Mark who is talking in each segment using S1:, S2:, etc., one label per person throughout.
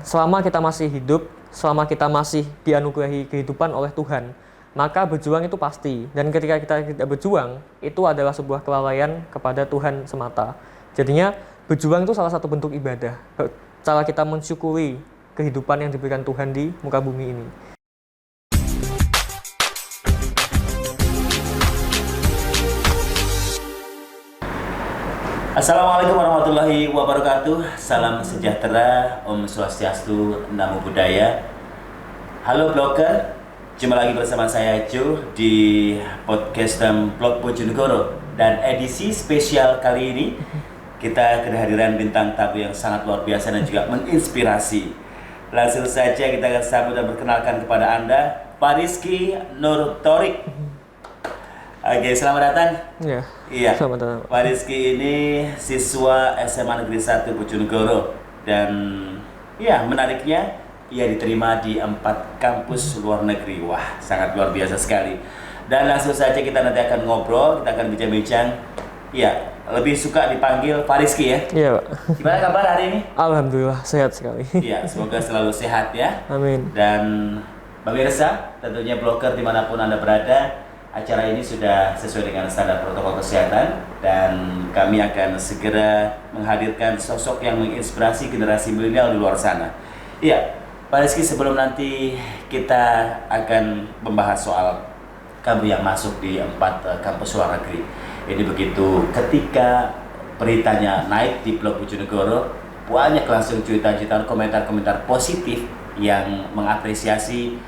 S1: selama kita masih hidup, selama kita masih dianugerahi kehidupan oleh Tuhan, maka berjuang itu pasti. Dan ketika kita tidak berjuang, itu adalah sebuah kelalaian kepada Tuhan semata. Jadinya berjuang itu salah satu bentuk ibadah. Cara kita mensyukuri kehidupan yang diberikan Tuhan di muka bumi ini.
S2: Assalamualaikum warahmatullahi wabarakatuh. Salam sejahtera, Om Swastiastu, Namo Buddhaya. Halo blogger, jumpa lagi bersama saya Jo di podcast Blog Bojonegoro. Dan edisi spesial kali ini kita kehadiran bintang tamu yang sangat luar biasa dan juga menginspirasi. Langsung saja kita akan sambut dan perkenalkan kepada Anda Pak Rizky Nur Thorik. Oke, selamat datang. Iya.
S1: Selamat datang.
S2: Pak Rizky ini siswa SMA Negeri 1 Bojonegoro dan ya menariknya ia diterima di 4 kampus luar negeri. Wah, sangat luar biasa sekali. Dan langsung saja kita nanti akan ngobrol, kita akan bincang-bincang. Ya, lebih suka dipanggil Pak Rizky ya.
S1: Iya, Pak.
S2: Gimana kabar hari ini?
S1: Alhamdulillah sehat sekali.
S2: Iya, semoga selalu sehat ya.
S1: Amin.
S2: Dan pemirsa, tentunya blogger dimanapun Anda berada, acara ini sudah sesuai dengan standar protokol kesehatan dan kami akan segera menghadirkan sosok yang menginspirasi generasi milenial di luar sana. Iya, Pak Rizky, sebelum nanti kita akan membahas soal kamu yang masuk di 4 kampus luar negeri. Ini begitu ketika beritanya naik di blog Bojonegoro, banyak langsung cuitan-cuitan, komentar-komentar positif yang mengapresiasi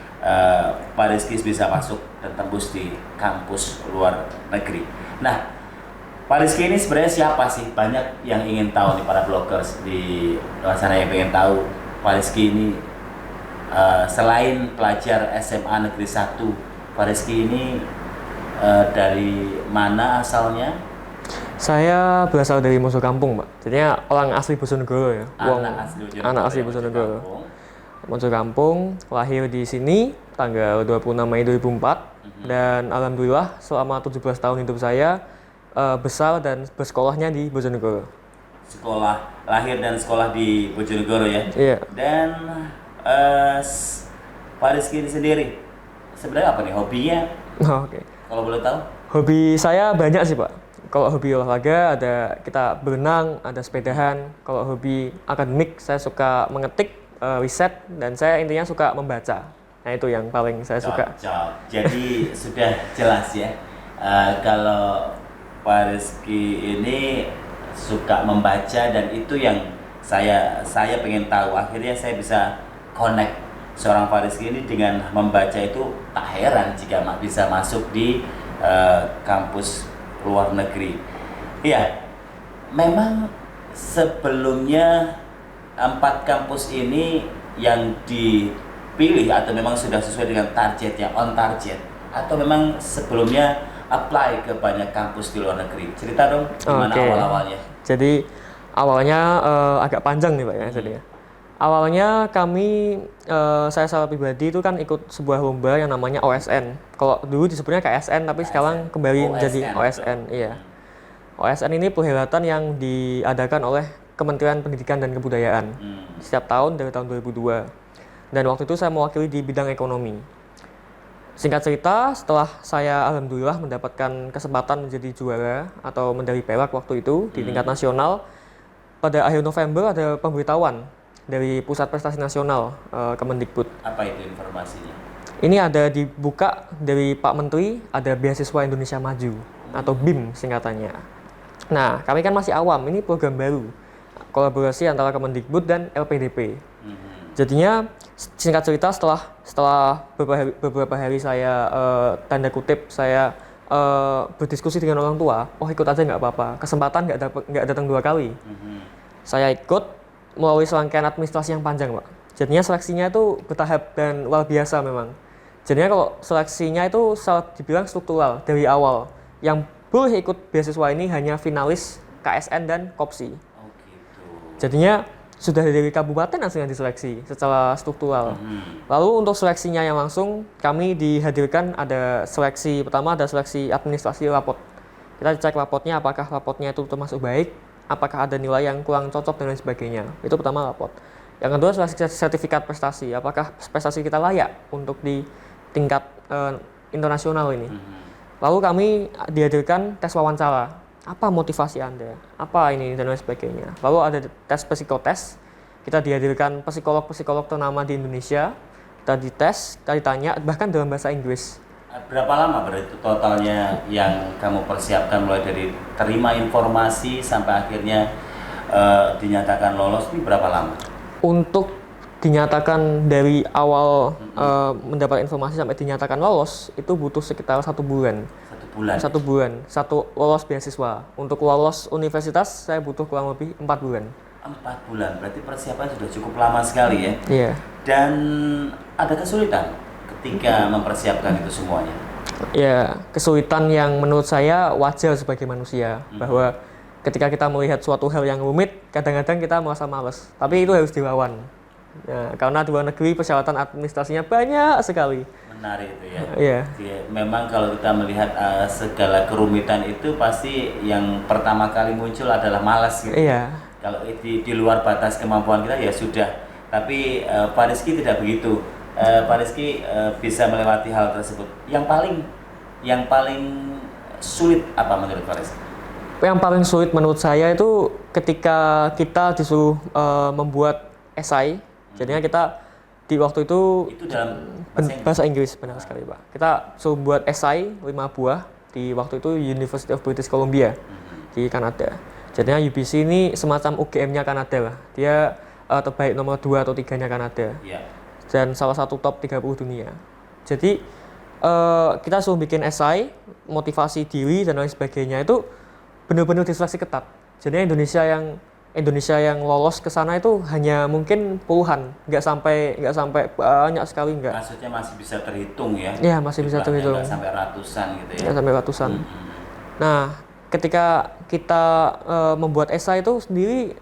S2: Pak Rizky bisa masuk dan tembus di kampus luar negeri. Nah, Pak Rizky ini sebenarnya siapa sih? Banyak yang ingin tahu nih, para bloggers di luar sana yang pengen tahu Pak Rizky ini selain pelajar SMA Negeri 1, Pak Rizky ini dari mana asalnya?
S1: Saya berasal dari Mojo Kampung, Pak. Jadinya orang asli Bojonegoro ya.
S2: Anak asli
S1: Bojonegoro. Mojo Kampung, lahir di sini tanggal 26 Mei 2004 dan alhamdulillah selama 17 tahun hidup saya besar dan bersekolahnya di Bojonegoro.
S2: Sekolah, lahir dan sekolah di Bojonegoro ya?
S1: Iya.
S2: Dan Pak Rizky ini sendiri sebenarnya apa nih hobinya?
S1: Oh, oke.
S2: Kalau boleh tahu?
S1: Hobi saya banyak sih, Pak. Kalau hobi olahraga ada kita berenang, ada sepedahan. Kalau hobi akademik saya suka mengetik, riset, dan saya intinya suka membaca. Nah, itu yang paling saya suka.
S2: Jadi sudah jelas ya. Kalau Pak Rizky ini suka membaca dan itu yang saya pengen tahu. Akhirnya saya bisa connect seorang Pak Rizky ini dengan membaca itu. Tak heran jika bisa masuk di kampus luar negeri. Iya, memang sebelumnya 4 kampus ini yang dipilih atau memang sudah sesuai dengan target, yang on target, atau memang sebelumnya apply ke banyak kampus di luar negeri? Cerita dong gimana awal-awalnya.
S1: Jadi awalnya agak panjang nih, Pak ya. Jadi awalnya kami saya secara pribadi itu kan ikut sebuah lomba yang namanya OSN. Kalau dulu disebutnya KSN tapi sekarang kembali menjadi OSN. Iya. OSN ini perhelatan yang diadakan oleh Kementerian Pendidikan dan Kebudayaan setiap tahun dari tahun 2002. Dan waktu itu saya mewakili di bidang ekonomi. Singkat cerita, setelah saya alhamdulillah mendapatkan kesempatan menjadi juara atau medali perak waktu itu di tingkat nasional, pada akhir November ada pemberitahuan dari Pusat Prestasi Nasional Kemendikbud.
S2: Apa itu informasinya?
S1: Ini ada dibuka dari Pak Menteri, ada Beasiswa Indonesia Maju atau BIM singkatannya. Nah, kami kan masih awam, ini program baru, kolaborasi antara Kemendikbud dan LPDP. Jadinya singkat cerita setelah beberapa hari saya tanda kutip saya berdiskusi dengan orang tua, oh ikut aja nggak apa-apa, kesempatan nggak datang 2 kali. Saya ikut melalui serangkaian administrasi yang panjang, Pak. Jadinya seleksinya itu bertahap dan luar biasa memang. Jadinya kalau seleksinya itu dibilang struktural dari awal. Yang boleh ikut beasiswa ini hanya finalis KSN dan KOPSI.
S2: Oh gitu.
S1: Jadinya sudah dari kabupaten langsung yang diseleksi secara struktural. Lalu untuk seleksinya yang langsung kami dihadirkan ada seleksi pertama, ada seleksi administrasi rapot. Kita cek rapotnya apakah rapotnya itu termasuk baik, apakah ada nilai yang kurang cocok dan lain sebagainya. Itu pertama rapot. Yang kedua sertifikat prestasi, apakah prestasi kita layak untuk di tingkat internasional ini. Lalu kami dihadirkan tes wawancara, apa motivasi Anda, apa ini dan lain sebagainya. Lalu ada tes psikotes, kita dihadirkan psikolog-psikolog ternama di Indonesia, kita dites, kita ditanya, bahkan dalam bahasa Inggris.
S2: Berapa lama berarti totalnya yang kamu persiapkan mulai dari terima informasi sampai akhirnya dinyatakan lolos ini berapa lama?
S1: Untuk dinyatakan dari awal mendapat informasi sampai dinyatakan lolos itu butuh sekitar 1 bulan.
S2: 1 bulan.
S1: 1 bulan, satu lolos beasiswa. Untuk lolos universitas saya butuh kurang lebih 4 bulan.
S2: 4 bulan, berarti persiapan sudah cukup lama sekali ya.
S1: Iya.
S2: Dan ada kesulitan ketika mempersiapkan itu semuanya.
S1: Ya, kesulitan yang menurut saya wajar sebagai manusia, bahwa ketika kita melihat suatu hal yang rumit, kadang-kadang kita merasa malas. Tapi itu harus dilawan. Ya, karena di luar negeri persyaratan administrasinya banyak sekali.
S2: Menarik itu ya.
S1: Iya.
S2: Jadi, memang kalau kita melihat segala kerumitan itu pasti yang pertama kali muncul adalah malas gitu.
S1: Iya.
S2: Kalau di luar batas kemampuan kita ya sudah. Tapi Pak Rizky tidak begitu. Pak Rizky bisa melewati hal tersebut. Yang paling sulit apa menurut Pak Rizky?
S1: Yang paling sulit menurut saya itu ketika kita disuruh membuat esai. Jadinya kita di waktu itu
S2: dalam
S1: bahasa Inggris, benar sekali Pak. Kita suruh buat esai 5 buah di waktu itu University of British Columbia di Kanada. Jadinya UBC ini semacam UGM-nya Kanada lah. Dia terbaik nomor 2 atau 3-nya Kanada.
S2: Yeah.
S1: Dan salah satu top 30 dunia. Jadi kita suruh bikin esai, motivasi diri dan lain sebagainya itu benar-benar diseleksi ketat. Jadi Indonesia yang lolos ke sana itu hanya mungkin puluhan, nggak sampai banyak sekali, nggak.
S2: Maksudnya masih bisa terhitung ya?
S1: Iya, masih bisa terhitung.
S2: Nggak sampai ratusan gitu ya?
S1: Nggak sampai ratusan. Nah, ketika kita membuat esai itu sendiri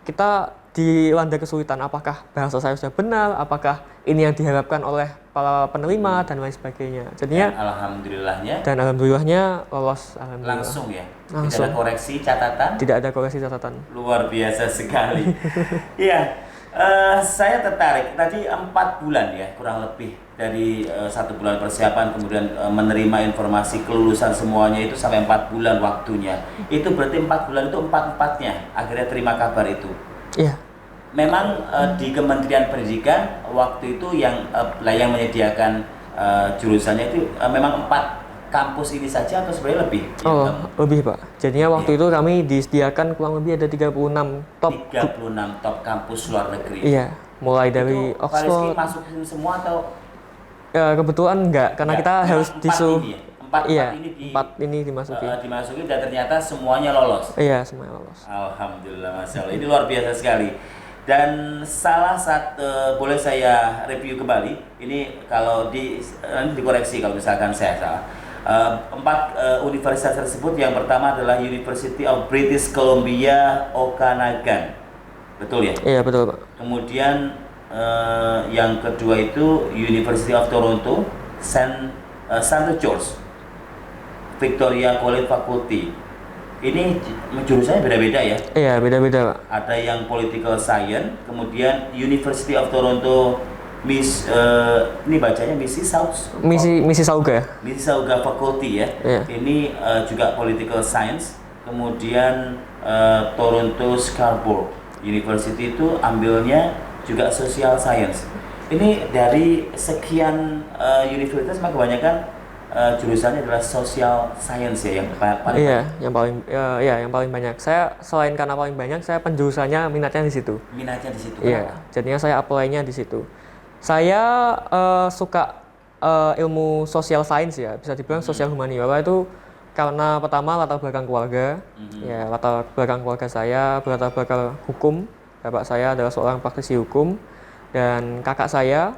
S1: kita dilanda kesulitan. Apakah bahasa saya sudah benar? Apakah ini yang diharapkan oleh para penerima dan lain sebagainya. Jadinya alhamdulillahnya lolos. Alhamdulillah.
S2: Langsung ya?
S1: Langsung.
S2: Tidak ada koreksi catatan?
S1: Tidak ada koreksi catatan.
S2: Luar biasa sekali. Iya, saya tertarik. Tadi 4 bulan ya, kurang lebih dari 1 bulan persiapan, kemudian menerima informasi kelulusan semuanya itu sampai 4 bulan waktunya. Itu berarti 4 bulan itu 4-4-nya akhirnya terima kabar itu.
S1: Iya.
S2: Memang di Kementerian Pendidikan waktu itu yang menyediakan jurusannya itu memang 4 kampus ini saja atau sebenarnya lebih?
S1: Oh, lebih Pak. Jadinya waktu itu kami disediakan kurang lebih ada 36 top
S2: kampus luar negeri.
S1: Iya, mulai dari
S2: itu,
S1: Oxford.
S2: Pak Rizky masukin semua atau?
S1: Ya, kebetulan enggak, karena kita harus disuruh.
S2: Empat ini
S1: dimasuki.
S2: Dimasuki dan ternyata semuanya lolos.
S1: Iya, semuanya lolos.
S2: Alhamdulillah, Masya Allah. Ini luar biasa sekali. Dan salah satu, boleh saya review kembali. Ini kalau dikoreksi kalau misalkan saya salah. 4 universitas tersebut, yang pertama adalah University of British Columbia, Okanagan. Betul ya?
S1: Iya, betul Pak.
S2: Kemudian yang kedua itu University of Toronto, St. George, Victoria College Faculty. Ini jurusannya beda-beda ya?
S1: Iya, beda-beda Pak.
S2: Ada yang Political Science, kemudian University of Toronto, ini bacanya
S1: Mississauga.
S2: Mississauga Faculty ya.
S1: Iya.
S2: Ini juga Political Science, kemudian Toronto Scarborough University itu ambilnya juga Social Science. Ini dari sekian universitas maka kebanyakan jurusannya adalah Social Science ya, yang paling
S1: yang paling banyak. Saya selain karena paling banyak, saya penjurusannya minatnya di situ.
S2: Minatnya di situ.
S1: Iya, jadinya saya apply-nya di situ. Saya suka ilmu social science ya, bisa dibilang sosial humaniora itu karena pertama latar belakang keluarga. Ya, latar belakang keluarga saya berlatar belakang hukum. Bapak saya adalah seorang praktisi hukum dan kakak saya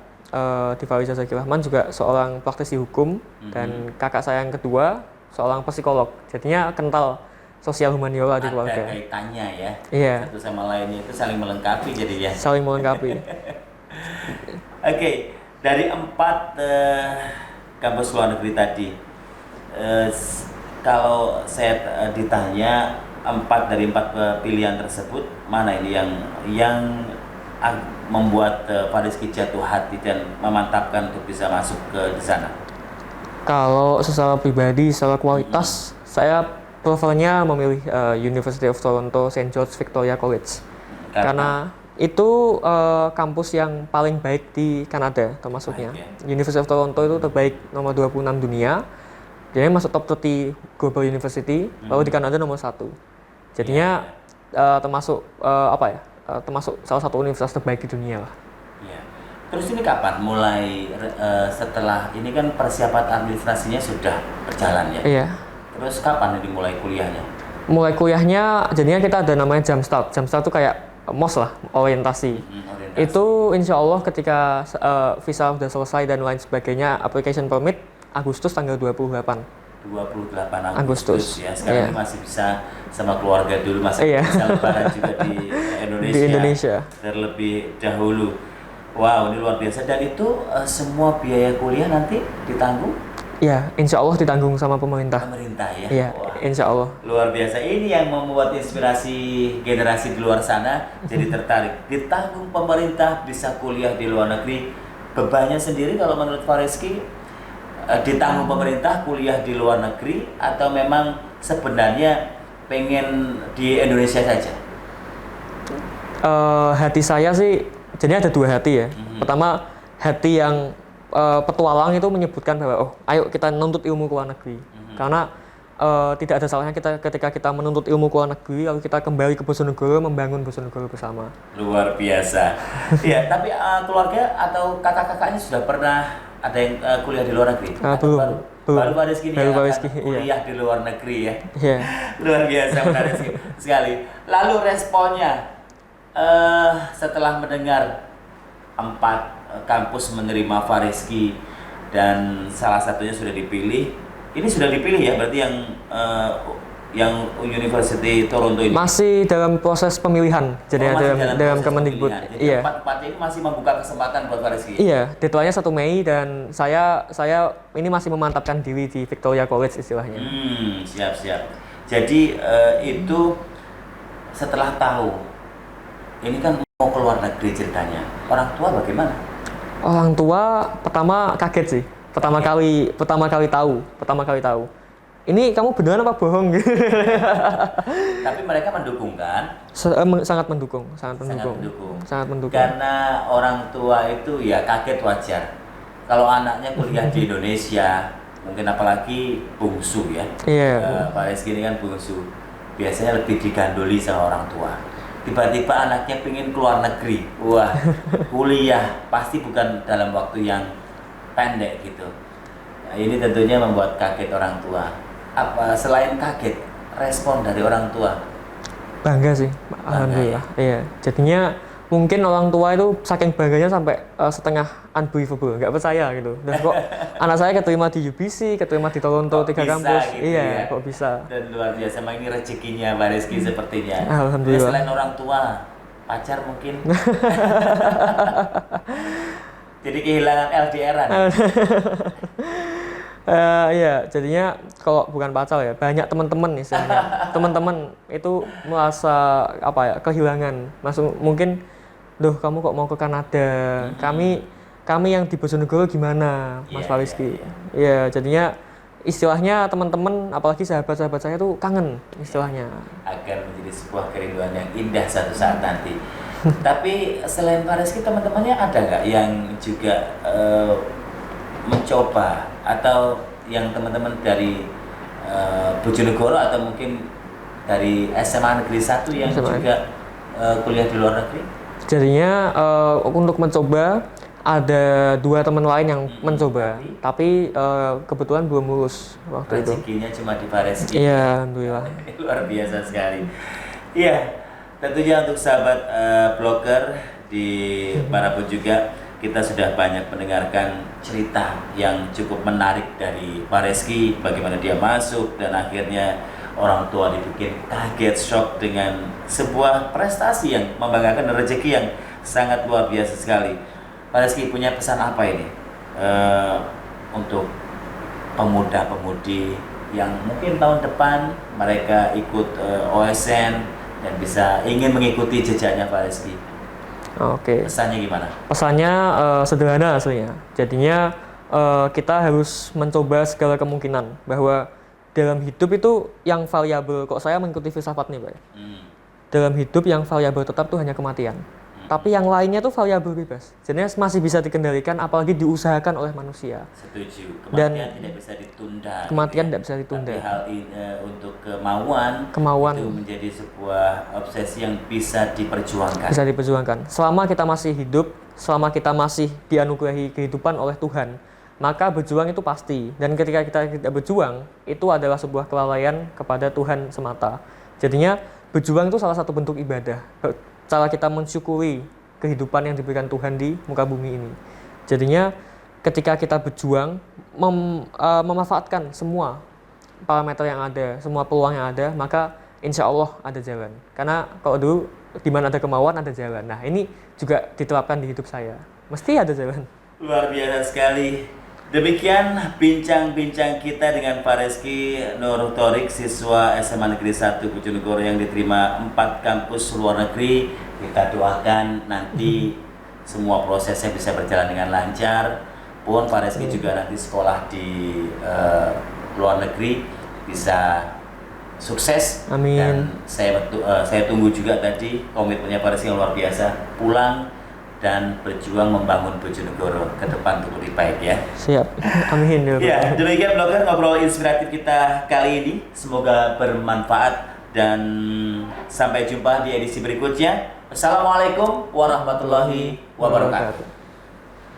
S1: Divalisa Zaki Rahman juga seorang praktisi hukum, dan kakak saya yang kedua seorang psikolog. Jadinya kental sosial humaniora di keluarga.
S2: Ada kaitannya ya.
S1: Iya.
S2: Satu sama lainnya itu saling melengkapi jadinya.
S1: Saling melengkapi.
S2: Oke, dari 4 kampus luar negeri tadi, kalau saya ditanya dari 4 pilihan tersebut, mana ini yang membuat Pak Rizky jatuh hati dan memantapkan untuk bisa masuk ke di sana?
S1: Kalau secara pribadi, secara kualitas, saya prefernya memilih University of Toronto St. George Victoria College. Karena itu kampus yang paling baik di Kanada termasuknya. University of Toronto itu terbaik nomor 26 dunia. Jadi masuk top 30 global university, lalu di Kanada nomor 1. Jadinya termasuk termasuk salah satu universitas terbaik di dunia lah.
S2: Terus ini kapan mulai setelah ini kan persiapan administrasinya sudah berjalan ya?
S1: Iya.
S2: Terus kapan ini mulai kuliahnya?
S1: Mulai kuliahnya, jadinya kita ada namanya Jumpstart. Jumpstart itu kayak MOS lah, orientasi. Itu insya Allah ketika visa sudah selesai dan lain sebagainya, application permit Agustus tanggal 28 Agustus
S2: ya. Sekarang ini masih bisa sama keluarga dulu, masih bisa lebaran juga di Indonesia,
S1: di Indonesia
S2: terlebih dahulu. Wow, ini luar biasa. Dan itu semua biaya kuliah nanti ditanggung?
S1: Ya, insya Allah ditanggung sama pemerintah.
S2: Pemerintah ya?
S1: Iya, insya Allah.
S2: Luar biasa. Ini yang membuat inspirasi generasi di luar sana jadi tertarik. Ditanggung pemerintah, bisa kuliah di luar negeri. Bebannya sendiri kalau menurut Pak Rizky, ditanggung pemerintah kuliah di luar negeri atau memang sebenarnya pengen di Indonesia saja?
S1: Hati saya sih, jadi ada 2 hati ya. Pertama, hati yang petualang itu menyebutkan bahwa ayo kita menuntut ilmu ke luar negeri. Karena tidak ada salahnya ketika kita menuntut ilmu ke luar negeri lalu kita kembali ke Bojonegoro membangun Bojonegoro bersama.
S2: Luar biasa. Ya, tapi keluarga atau kakak-kakaknya sudah pernah ada yang kuliah di luar negeri?
S1: Belum.
S2: Baru Pak Rizky kuliah
S1: iya.
S2: di luar negeri ya.
S1: Iya.
S2: Luar biasa menarik sekali. Lalu responnya setelah mendengar 4 kampus menerima Pak Rizky dan salah satunya sudah dipilih. Ini sudah dipilih ya, berarti yang University Toronto ini
S1: masih dalam proses pemilihan. Jadi dalam Kemendikbud.
S2: Jadi 4 ini masih membuka kesempatan buat Pak Rizky.
S1: Iya, deadline-nya 1 Mei dan saya ini masih memantapkan diri di Victoria College istilahnya.
S2: Siap. Jadi itu setelah tahu ini kan mau keluar negeri ceritanya, orang tua bagaimana?
S1: Orang tua pertama kaget sih. Pertama kali tahu. Ini kamu beneran apa bohong?
S2: Tapi mereka mendukung kan?
S1: Sangat mendukung.
S2: Karena orang tua itu ya kaget wajar. Kalau anaknya kuliah di Indonesia, mungkin apalagi bungsu ya.
S1: Iya.
S2: Pak Rizky ini kan bungsu. Biasanya lebih digandoli sama orang tua. Tiba-tiba anaknya pengen keluar negeri, wah, kuliah pasti bukan dalam waktu yang pendek gitu. Nah, ini tentunya membuat kaget orang tua. Apa selain kaget, respon dari orang tua?
S1: Bangga sih, alhamdulillah. Iya, jadinya mungkin orang tua itu saking bangganya sampai setengah unbelievable, nggak percaya gitu. Dan kok anak saya keterima di UBC, keterima di Toronto 3 kampus,
S2: gitu
S1: iya,
S2: ya?
S1: kok bisa.
S2: Dan luar biasa, memang ini rezekinya Pak Rizky sepertinya.
S1: Alhamdulillah.
S2: Selain orang tua, pacar mungkin. Jadi kehilangan LDR-an.
S1: Iya, jadinya kalau bukan pacar ya, banyak teman-teman istilahnya. Teman-teman itu merasa kehilangan. Mungkin, duh kamu kok mau ke Kanada? Kami yang di Bojonegoro gimana, Mas Pak Rizky? Iya, jadinya istilahnya teman-teman, apalagi sahabat-sahabat saya tuh kangen istilahnya.
S2: Akan menjadi sebuah kerinduan yang indah suatu saat nanti. Tapi selain Pak Rizky, teman-temannya ada nggak yang juga mencoba atau yang teman-teman dari Bojonegoro atau mungkin dari SMA Negeri 1 yang juga kuliah di luar negeri?
S1: Jadinya untuk mencoba ada 2 teman lain yang mencoba, tapi kebetulan belum lulus waktu itu.
S2: Rezekinya cuma di Pak Rizky.
S1: Iya, alhamdulillah.
S2: Luar biasa sekali. Iya, tentunya untuk sahabat blogger di manapun juga, kita sudah banyak mendengarkan cerita yang cukup menarik dari Pak Rizky, bagaimana dia masuk dan akhirnya orang tua dibikin kaget, shock dengan sebuah prestasi yang membanggakan dan rezeki yang sangat luar biasa sekali. Pak Rizky punya pesan apa ini untuk pemuda-pemudi yang mungkin tahun depan mereka ikut OSN dan bisa ingin mengikuti jejaknya Pak Reski?
S1: Oke.
S2: Pesannya gimana?
S1: Pesannya sederhana aslinya. Jadinya kita harus mencoba segala kemungkinan bahwa dalam hidup itu yang variabel, kok saya mengikuti filsafat nih Pak. Dalam hidup yang variabel tetap tuh hanya kematian. Tapi yang lainnya tuh variabel bebas. Jadi masih bisa dikendalikan apalagi diusahakan oleh manusia.
S2: Setuju. Kematian
S1: Dan
S2: tidak bisa ditunda.
S1: kematian
S2: gitu
S1: tidak bisa ditunda.
S2: Tapi hal ini untuk kemauan itu menjadi sebuah obsesi yang bisa diperjuangkan.
S1: Bisa diperjuangkan. Selama kita masih hidup, selama kita masih dianugerahi kehidupan oleh Tuhan, maka berjuang itu pasti. Dan ketika kita tidak berjuang, itu adalah sebuah kelalaian kepada Tuhan semata. Jadinya berjuang itu salah satu bentuk ibadah. Cara kita mensyukuri kehidupan yang diberikan Tuhan di muka bumi ini. Jadinya ketika kita berjuang, memanfaatkan semua parameter yang ada, semua peluang yang ada, maka insya Allah ada jalan. Karena kalau dulu di mana ada kemauan ada jalan. Nah ini juga diterapkan di hidup saya. Mesti ada jalan.
S2: Luar biasa sekali. Demikian bincang-bincang kita dengan Pak Reski Nur Thorik, siswa SMA Negeri 1 Bojonegoro yang diterima 4 kampus luar negeri. Kita doakan nanti semua prosesnya bisa berjalan dengan lancar. Pun Pak Reski juga nanti sekolah di luar negeri bisa sukses.
S1: Amin.
S2: Dan saya tunggu juga tadi komitmennya Pak Reski yang luar biasa, pulang dan berjuang membangun Bojonegoro ke depan untuk lebih baik ya.
S1: Siap. Amin.
S2: Ya, demikian blogger ngobrol inspiratif kita kali ini. Semoga bermanfaat dan sampai jumpa di edisi berikutnya. Assalamualaikum warahmatullahi wabarakatuh.